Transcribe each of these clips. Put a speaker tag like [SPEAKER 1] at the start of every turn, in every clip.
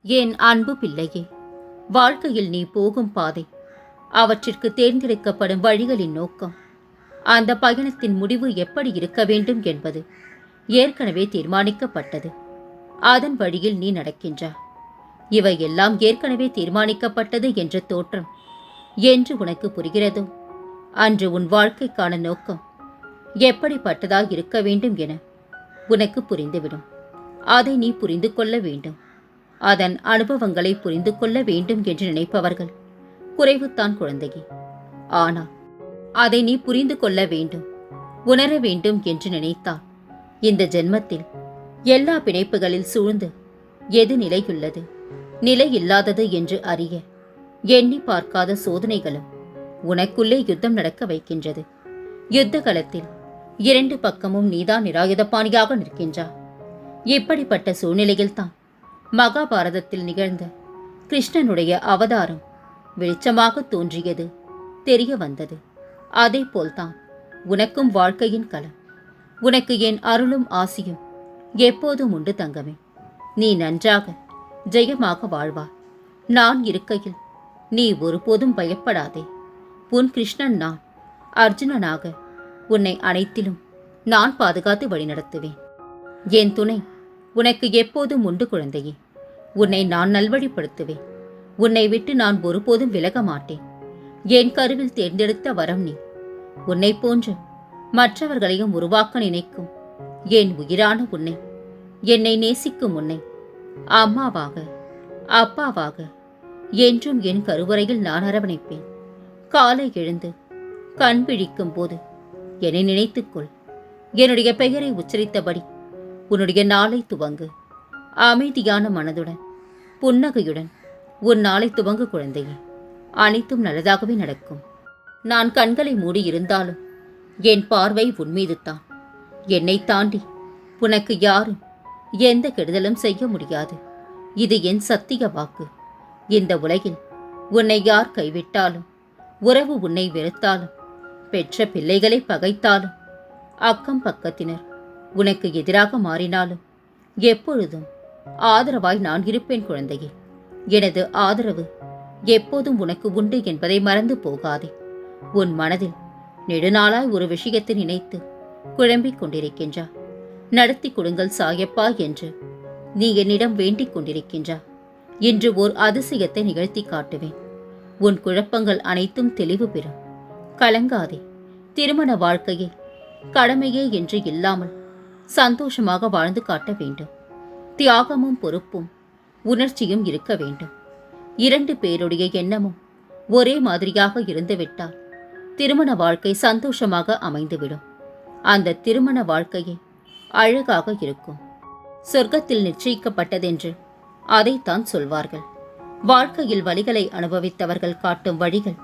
[SPEAKER 1] என் அன்பு பிள்ளையே, வாழ்க்கையில் நீ போகும் பாதை, அவற்றிற்கு தேர்ந்தெடுக்கப்படும் வழிகளின் நோக்கம், அந்த பயணத்தின் முடிவு எப்படி இருக்க வேண்டும் என்பது ஏற்கனவே தீர்மானிக்கப்பட்டது. அதன் வழியில் நீ நடக்கின்றாய். இவையெல்லாம் ஏற்கனவே தீர்மானிக்கப்பட்டது என்ற தோற்றம் என்று உனக்கு புரிகிறதோ, அன்று உன் வாழ்க்கைக்கான நோக்கம் எப்படிப்பட்டதாய் இருக்க வேண்டும் என உனக்கு புரிந்துவிடும். அதை நீ புரிந்து கொள்ள வேண்டும். அதன் அனுபவங்களை புரிந்து கொள்ள வேண்டும் என்று நினைப்பவர்கள் குறைவுத்தான் குழந்தையே. ஆனால் அதை நீ புரிந்து கொள்ள வேண்டும், உணர வேண்டும் என்று நினைத்தால் இந்த ஜென்மத்தில் எல்லா பிணைப்புகளில் சூழ்ந்து எது நிலையுள்ளது, நிலையில்லாதது என்று அறிய எண்ணி பார்க்காத சோதனைகளும் உனக்குள்ளே யுத்தம் நடக்க வைக்கின்றது. யுத்த களத்தில் இரண்டு பக்கமும் நீதான் நிராயுதபாணியாக நிற்கின்றாய். இப்படிப்பட்ட சூழ்நிலையில்தான் மகாபாரதத்தில் நிகழ்ந்த கிருஷ்ணனுடைய அவதாரம் வெளிச்சமாக தோன்றியது, தெரிய வந்தது. அதே போல்தான் உனக்கும் வாழ்க்கையின் களம். உனக்கு என் அருளும் ஆசியும் எப்போதும் உண்டு தங்கமே. நீ நன்றாக ஜெயமாக வாழ்வாய். நான் இருக்கையில் நீ ஒருபோதும் பயப்படாதே. உன் கிருஷ்ணன் நான். அர்ஜுனனாக உன்னை அனைத்திலும் நான் பாதுகாத்து வழிநடத்துவேன். என் துணை உனக்கு எப்போதும் உண்டு குழந்தையே. உன்னை நான் நல்வழிப்படுத்துவேன். உன்னை விட்டு நான் ஒருபோதும் விலக மாட்டேன். என் கருவில் தேர்ந்தெடுத்த வரம் நீ. உன்னை போன்று மற்றவர்களையும் உருவாக்க நினைக்கும் என் உயிரான உன்னை, என்னை நேசிக்கும் உன்னை அம்மாவாக அப்பாவாக என்றும் என் கருவறையில் நான் அரவணைப்பேன். காலை எழுந்து கண் விழிக்கும் போது என்னை நினைத்துக்கொள். என்னுடைய பெயரை உச்சரித்தபடி உன்னுடைய நாளை துவங்கு. அமைதியான மனதுடன் புன்னகையுடன் உன் நாளை துவங்கு குழந்தையே. அனைத்தும் நல்லதாகவே நடக்கும். நான் கண்களை மூடி இருந்தாலும் என் பார்வை உன்மீது தான். என்னை தாண்டி உனக்கு யாரும் எந்த கெடுதலும் செய்ய முடியாது. இது என் சத்திய வாக்கு. இந்த உலகில் உன்னை யார் கைவிட்டாலும், உறவு உன்னை வெறுத்தாலும், பெற்ற பிள்ளைகளை பகைத்தாலும், அக்கம் பக்கத்தினர் உனக்கு எதிராக மாறினாலும் எப்பொழுதும் ஆதரவாய் நான் இருப்பேன் குழந்தையே. எனது ஆதரவு எப்போதும் உனக்கு உண்டு என்பதை மறந்து போகாதே. உன் மனதில் நெடுநாளாய் ஒரு விஷயத்தை நினைத்து குழம்பிக் கொண்டிருக்கின்றாய். நடத்தி கொடுங்கள் சாயப்பா என்று நீ என்னிடம் வேண்டிக் கொண்டிருக்கின்றாய். இன்று ஓர் அதிசயத்தை நிகழ்த்தி காட்டுவேன். உன் குழப்பங்கள் அனைத்தும் தெளிவு பெறும். கலங்காதே. திருமண வாழ்க்கையை கடமையே என்று இல்லாமல் சந்தோஷமாக வாழ்ந்து காட்ட வேண்டும். தியாகமும் பொறுப்பும் உணர்ச்சியும் இருக்க வேண்டும். இரண்டு பேருடைய எண்ணமும் ஒரே மாதிரியாக இருந்துவிட்டால் திருமண வாழ்க்கை சந்தோஷமாக அமைந்துவிடும். அந்த திருமண வாழ்க்கையே அழகாக இருக்கும். சொர்க்கத்தில் நிச்சயிக்கப்பட்டதென்று அதைத்தான் சொல்வார்கள். வாழ்க்கையில் வலிகளை அனுபவித்தவர்கள் காட்டும் வழிகள்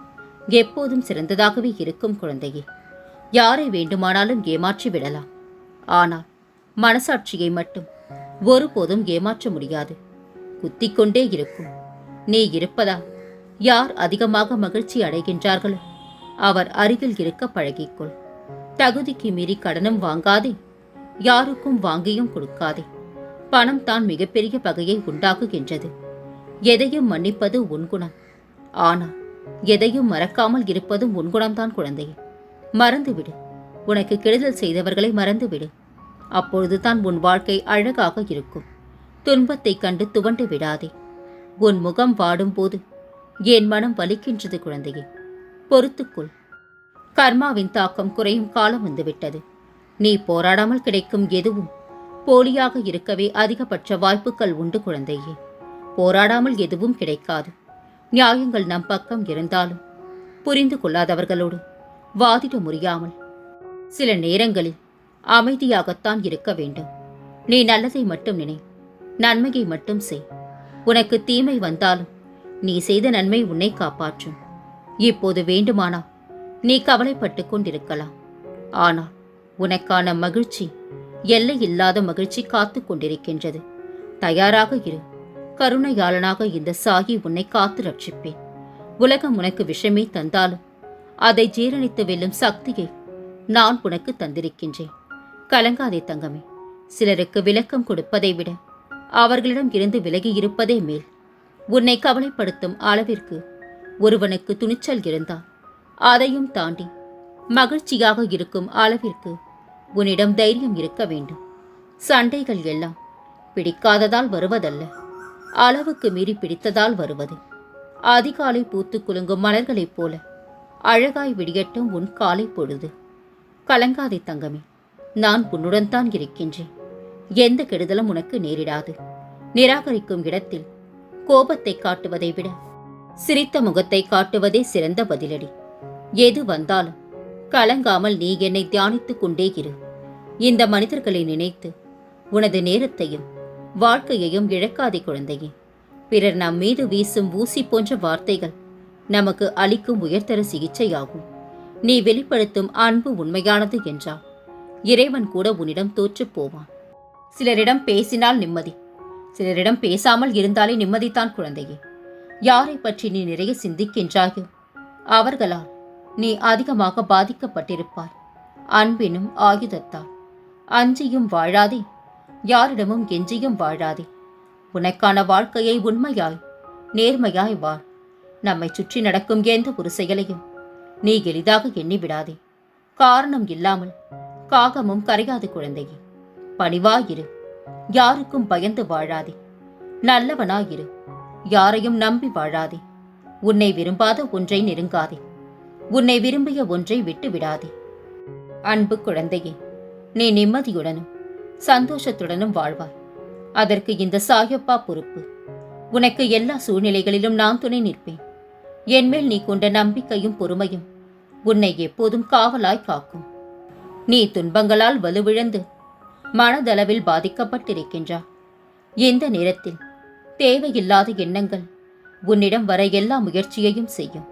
[SPEAKER 1] எப்போதும் சிறந்ததாகவே இருக்கும் குழந்தையே. யாரை வேண்டுமானாலும் ஏமாற்றி விடலாம். ஆனால் மனசாட்சியை மட்டும் ஒருபோதும் ஏமாற்ற முடியாது. குத்திக்கொண்டே இருக்கும். நீ இருப்பதா யார் அதிகமாக மகிழ்ச்சி அடைகின்றார்களோ அவர் அருகில் இருக்க பழகிக்கொள். தகுதிக்கு மீறி கடனும் வாங்காதே. யாருக்கும் வாங்கியும் கொடுக்காதே. பணம் தான் மிகப்பெரிய பகையை உண்டாக்குகின்றது. எதையும் மன்னிப்பது உன் குணம். ஆனால் எதையும் மறக்காமல் இருப்பதும் உன் குணம்தான் குழந்தையே. மறந்துவிடு. உனக்கு கெடுதல் செய்தவர்களை மறந்துவிடு. அப்பொழுதுதான் உன் வாழ்க்கை அழகாக இருக்கும். துன்பத்தை கண்டு துவண்டு விடாதே. உன் முகம் வாடும்போது என் மனம் வலிக்கின்றது குழந்தையே. பொறுத்துக்கொள். கர்மாவின் தாக்கம் குறையும் காலம் வந்துவிட்டது. நீ போராடாமல் கிடைக்கும் எதுவும் போலியாக இருக்கவே அதிகபட்ச வாய்ப்புகள் உண்டு குழந்தையே. போராடாமல் எதுவும் கிடைக்காது. நியாயங்கள் நம் பக்கம் இருந்தாலும் புரிந்து கொள்ளாதவர்களோடு வாதிட முடியாமல் சில நேரங்களில் அமைதியாகத்தான் இருக்க வேண்டும். நீ நல்லதை மட்டும் நினை. நன்மையை மட்டும் செய். உனக்கு தீமை வந்தாலும் நீ செய்த நன்மை உன்னை காப்பாற்றும். இப்போது வேண்டுமானா நீ கவலைப்பட்டு கொண்டிருக்கலாம். ஆனால் உனக்கான மகிழ்ச்சி, எல்லையில்லாத மகிழ்ச்சி காத்து கொண்டிருக்கின்றது. தயாராக இரு. கருணையாளனாக இந்த சாகி உன்னை காத்து ரட்சிப்பேன். உலகம் உனக்கு விஷமே தந்தாலும் அதை ஜீரணித்து வெல்லும் சக்தியை நான் உனக்கு தந்திருக்கின்றேன். கலங்காதே தங்கமே. சிலருக்கு விளக்கம் கொடுப்பதை விட அவர்களிடம் இருந்து விலகி இருப்பதே மேல். உன்னை கவலைப்படுத்தும் அளவிற்கு ஒருவனுக்கு துணிச்சல் இருந்தால் அதையும் தாண்டி மகிழ்ச்சியாக இருக்கும் அளவிற்கு உன்னிடம் தைரியம் இருக்க வேண்டும். சண்டைகள் எல்லாம் பிடிக்காததால் வருவதல்ல, அளவுக்கு மீறி பிடித்ததால் வருவது. அதிகாலை பூத்து குலுங்கும் மலர்களைப் போல அழகாய் விடியட்டும் உன் காலை பொழுது. கலங்காதே தங்கமே, நான் உன்னுடன் தான் இருக்கின்றேன். எந்த கெடுதலும் உனக்கு நேரிடாது. நிராகரிக்கும் இடத்தில் கோபத்தை காட்டுவதை விட சிரித்த முகத்தை காட்டுவதே சிறந்த பதிலடி. எது வந்தாலும் கலங்காமல் நீ என்னை தியானித்துக் கொண்டே இரு. இந்த மனிதர்களை நினைத்து உனது நேரத்தையும் வாழ்க்கையையும் இழக்காதே குழந்தையே. பிறர் நம் மீது வீசும் ஊசி போன்ற வார்த்தைகள் நமக்கு அளிக்கும் உயர்தர சிகிச்சையாகும். நீ வெளிப்படுத்தும் அன்பு உண்மையானது என்றால் இறைவன் கூட உன்னிடம் தோற்றுப் போவான். சிலரிடம் பேசினால் நிம்மதி, சிலரிடம் பேசாமல் இருந்தாலே நிம்மதிதான் குழந்தையே. யாரை பற்றி நீ நிறைய சிந்திக்கின்றாயோ அவர்களால் நீ அதிகமாக பாதிக்கப்பட்டிருப்பாய். அன்பினும் ஆயுதத்தால் அஞ்சியும் வாழாதே, யாரிடமும் கெஞ்சியும் வாழாதே. உனக்கான வாழ்க்கையை உண்மையாய் நேர்மையாய் வாழ். நம்மை சுற்றி நடக்கும் எந்த ஒரு செயலையும் நீ எளிதாக எண்ணிவிடாதே. காரணம் இல்லாமல் காகமும் கரையாது குழந்தையே. பணிவாயிரு, யாருக்கும் பயந்து வாழாதே. நல்லவனாயிரு, யாரையும் நம்பி வாழாதே. உன்னை விரும்பாத ஒன்றை நெருங்காதே, உன்னை விரும்பிய ஒன்றை விட்டு விடாதே. அன்பு குழந்தையே, நீ நிம்மதியுடனும் சந்தோஷத்துடனும் வாழ்வாய். அதற்கு இந்த சாயப்பா பொறுப்பு. உனக்கு எல்லா சூழ்நிலைகளிலும் நான் துணை நிற்பேன். என்மேல் நீ கொண்ட நம்பிக்கையும் பொறுமையும் உன்னை எப்போதும் காவலாய் காக்கும். நீ துன்பங்களால் வலுவிழந்து மனதளவில் பாதிக்கப்பட்டிருக்கின்றாய். இந்த நேரத்தில் தேவையில்லாத எண்ணங்கள் உன்னிடம் வர எல்லா முயற்சியையும் செய்யும்.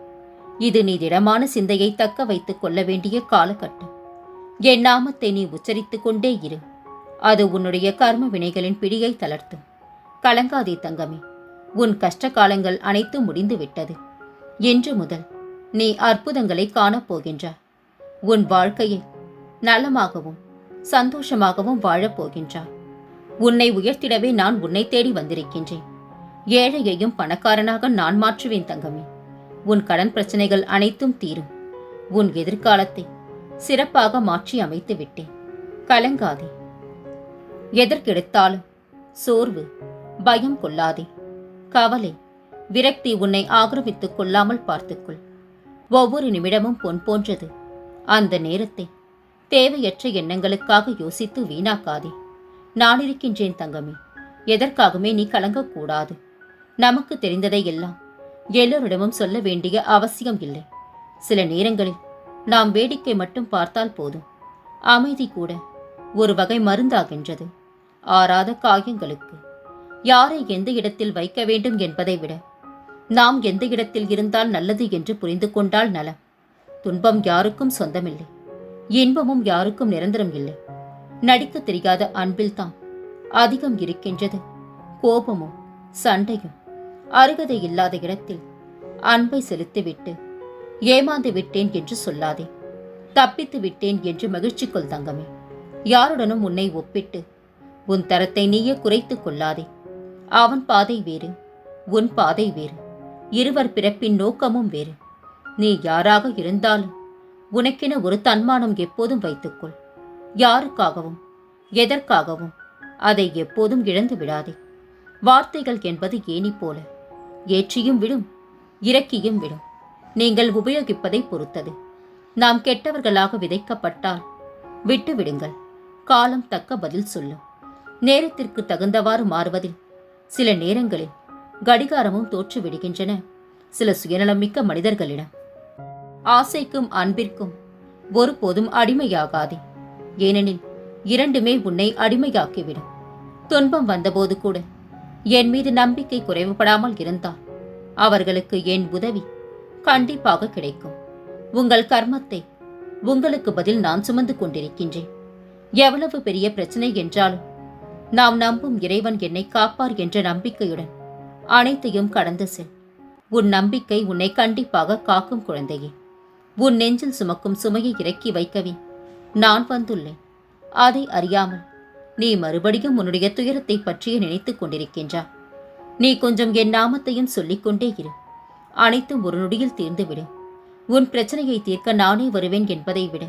[SPEAKER 1] இது நீ திடமான சிந்தையை தக்க வைத்துக் கொள்ள வேண்டிய காலகட்டம். என் நாமத்தை நீ உச்சரித்துக் கொண்டே இரு. அது உன்னுடைய கர்ம வினைகளின் பிடியை தளர்த்தும். கலங்காதே தங்கமே, உன் கஷ்ட காலங்கள் அனைத்தும் முடிந்து விட்டது. இன்று முதல் நீ அற்புதங்களை காணப்போகின்றாய். உன் வாழ்க்கையை நலமாகவும் சந்தோஷமாகவும் வாழப்போகின்றாய். உன்னை உயர்த்திடவே நான் உன்னை தேடி வந்திருக்கின்றேன். ஏழையையும் பணக்காரனாக நான் மாற்றுவேன் தங்கமே. உன் கடன் பிரச்சனைகள் அனைத்தும் தீரும். உன் எதிர்காலத்தை சிறப்பாக மாற்றி அமைத்து விட்டேன். கலங்காதே. எதற்கெடுத்தாலும் சோர்வு, பயம் கொள்ளாதே. கவலை, விரக்தி உன்னை ஆக்கிரமித்துக் கொள்ளாமல் பார்த்துக்கொள். ஒவ்வொரு நிமிடமும் பொன் போன்றது. அந்த நேரத்தை தேவையற்ற எண்ணங்களுக்காக யோசித்து வீணாக்காதே. நான் இருக்கின்றேன் தங்கமே. எதற்காகவே நீ கலங்கக்கூடாது. நமக்கு தெரிந்ததை எல்லாம் எல்லோரிடமும் சொல்ல வேண்டிய அவசியம் இல்லை. சில நேரங்களில் நாம் வேடிக்கை மட்டும் பார்த்தால் போதும். அமைதி கூட ஒரு வகை மருந்தாகின்றது. ஆறாத காயங்களுக்கு யாரை எந்த இடத்தில் வைக்க வேண்டும் என்பதை விட நாம் எந்த இடத்தில் இருந்தால் நல்லது என்று புரிந்து கொண்டால் நலம். துன்பம் யாருக்கும் சொந்தமில்லை, இன்பமும் யாருக்கும் நிரந்தரம் இல்லை. நடிக்க தெரியாத அன்பில்தான் அதிகம் இருக்கின்றது கோபமும் சண்டையும். அருகதை இல்லாத இடத்தில் அன்பை செலுத்திவிட்டு ஏமாந்து விட்டேன் என்று சொல்லாதே. தப்பித்து விட்டேன் என்று மகிழ்ச்சி கொள் தங்கமே. யாருடனும் உன்னை ஒப்பிட்டு உன் தரத்தை நீயே குறைத்துக் கொள்ளாதே. அவன் பாதை வேறு, உன் பாதை வேறு. இருவர் பிறப்பின் நோக்கமும் வேறு. நீ யாராக இருந்தாலும் உனக்கென ஒரு தன்மானம் எப்போதும் வைத்துக்கொள். யாருக்காகவும் எதற்காகவும் அதை எப்போதும் இழந்து விடாதே. வார்த்தைகள் என்பது ஏணி போல, ஏற்றியும் விடும் இறக்கியும் விடும். நீங்கள் உபயோகிப்பதை பொறுத்தது. நாம் கெட்டவர்களாக விதைக்கப்பட்டால் விட்டு விடுங்கள். காலம் தக்க பதில் சொல்லும். நேரத்திற்கு தகுந்தவாறு மாறுவதில் சில நேரங்களில் கடிகாரமும் தோற்று விடுகின்றன சில சுயநலமிக்க மனிதர்களிடம். ஆசைக்கும் அன்பிற்கும் ஒருபோதும் அடிமையாகாதே. ஏனெனில் இரண்டுமே உன்னை அடிமையாக்கிவிடும். துன்பம் வந்தபோது கூட என் மீது நம்பிக்கை குறைவுபடாமல் இருந்தால் அவர்களுக்கு என் உதவி கண்டிப்பாக கிடைக்கும். உங்கள் கர்மத்தை உங்களுக்கு பதில் நான் சுமந்து கொண்டிருக்கின்றேன். எவ்வளவு பெரிய பிரச்சனை என்றாலும் நாம் நம்பும் இறைவன் என்னை காப்பார் என்ற நம்பிக்கையுடன் அனைத்தையும் கடந்து செல். உன் நம்பிக்கை உன்னை கண்டிப்பாக காக்கும் குழந்தையே. உன் நெஞ்சில் சுமக்கும் சுமையை இறக்கி வைக்கவே நான் வந்துள்ளேன். அதை அறியாமல் நீ மறுபடியும் உன்னுடைய துயரத்தை பற்றியே நினைத்துக் கொண்டிருக்கின்றாய். நீ கொஞ்சம் என் நாமத்தையும் சொல்லிக்கொண்டே இரு. அனைத்தும் ஒரு நொடியில் தீர்ந்துவிடும். உன் பிரச்சனையை தீர்க்க நானே வருவேன் என்பதை விட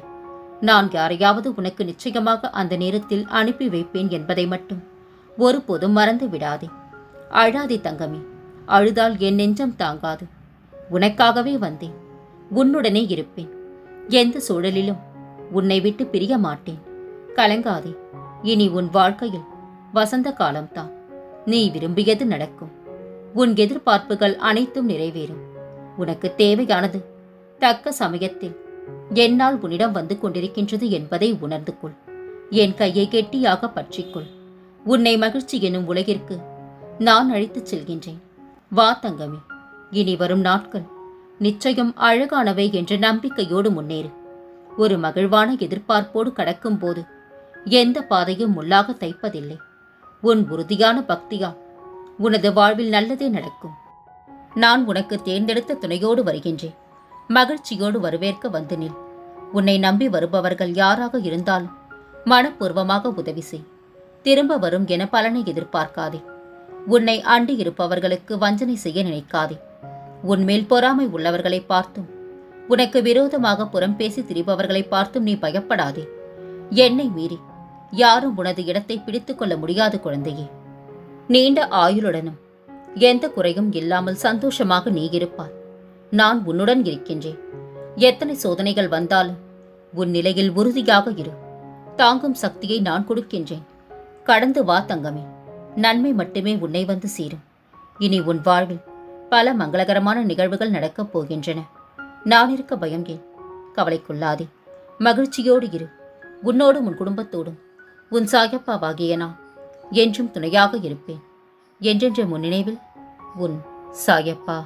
[SPEAKER 1] நான் யாரையாவது உனக்கு நிச்சயமாக அந்த நேரத்தில் அனுப்பி வைப்பேன் என்பதை மட்டும் ஒருபோதும் மறந்து விடாதே. அழாதே தங்கமே. அழுதால் என் நெஞ்சம் தாங்காது. உனக்காகவே வந்தேன். உன்னுடனே இருப்பேன். எந்த சூழலிலும் உன்னை விட்டு பிரிய மாட்டேன். கலங்காதே. இனி உன் வாழ்க்கையில் வசந்த காலம்தான். நீ விரும்பியது நடக்கும். உன் எதிர்பார்ப்புகள் அனைத்தும் நிறைவேறும். உனக்கு தேவையானது தக்க சமயத்தில் என்னால் உன்னிடம் வந்து கொண்டிருக்கின்றது என்பதை உணர்ந்து கொள். என் கையை கெட்டியாக பற்றிக்கொள். உன்னை மகிழ்ச்சி எனும் உலகிற்கு நான் அழைத்துச் செல்கின்றேன். வா தங்கமே. இனி வரும் நாட்கள் நிச்சயம் அழகானவை என்ற நம்பிக்கையோடு முன்னேறு. ஒரு மகிழ்வான எதிர்பார்ப்போடு கடக்கும் போது எந்த பாதையும் முள்ளாக தைப்பதில்லை. உன் உறுதியான பக்தியால் உனது வாழ்வில் நல்லதே நடக்கும். நான் உனக்கு தேர்ந்தெடுத்த துணையோடு வருகின்றேன். மகிழ்ச்சியோடு வரவேற்க வந்து நில். உன்னை நம்பி வருபவர்கள் யாராக இருந்தாலும் மனப்பூர்வமாக உதவி செய். திரும்ப வரும் என பலனை எதிர்பார்க்காதே. உன்னை அண்டி இருப்பவர்களுக்கு வஞ்சனை செய்ய நினைக்காதே. உன்மேல் பொறாமை உள்ளவர்களை பார்த்தும் உனக்கு விரோதமாக புறம் பேசி திரிபவர்களை பார்த்தும் நீ பயப்படாதே. என்னை மீறி யாரும் உனது இடத்தை பிடித்துக் கொள்ள முடியாது குழந்தையே. நீண்ட ஆயுளுடனும் எந்த குறையும் இல்லாமல் சந்தோஷமாக நீ இருப்பார். நான் உன்னுடன் இருக்கின்றேன். எத்தனை சோதனைகள் வந்தாலும் உன் நிலையில் உறுதியாக இரு. தாங்கும் சக்தியை நான் கொடுக்கின்றேன். கடந்து வா தங்கமே. நன்மை மட்டுமே உன்னை வந்து சேரும். இனி உன் வாழ்வில் பல மங்களகரமான நிகழ்வுகள் நடக்கப் போகின்றன. நான் இருக்க பயம் ஏன்? கவலைக்குள்ளாதே. மகிழ்ச்சியோடு இரு. உன்னோடும் உன் குடும்பத்தோடும் உன் சாயப்பாவாகிய நான் என்றும் துணையாக இருப்பேன். என்றென்ற முன்னினைவில் உன் சாயப்பா.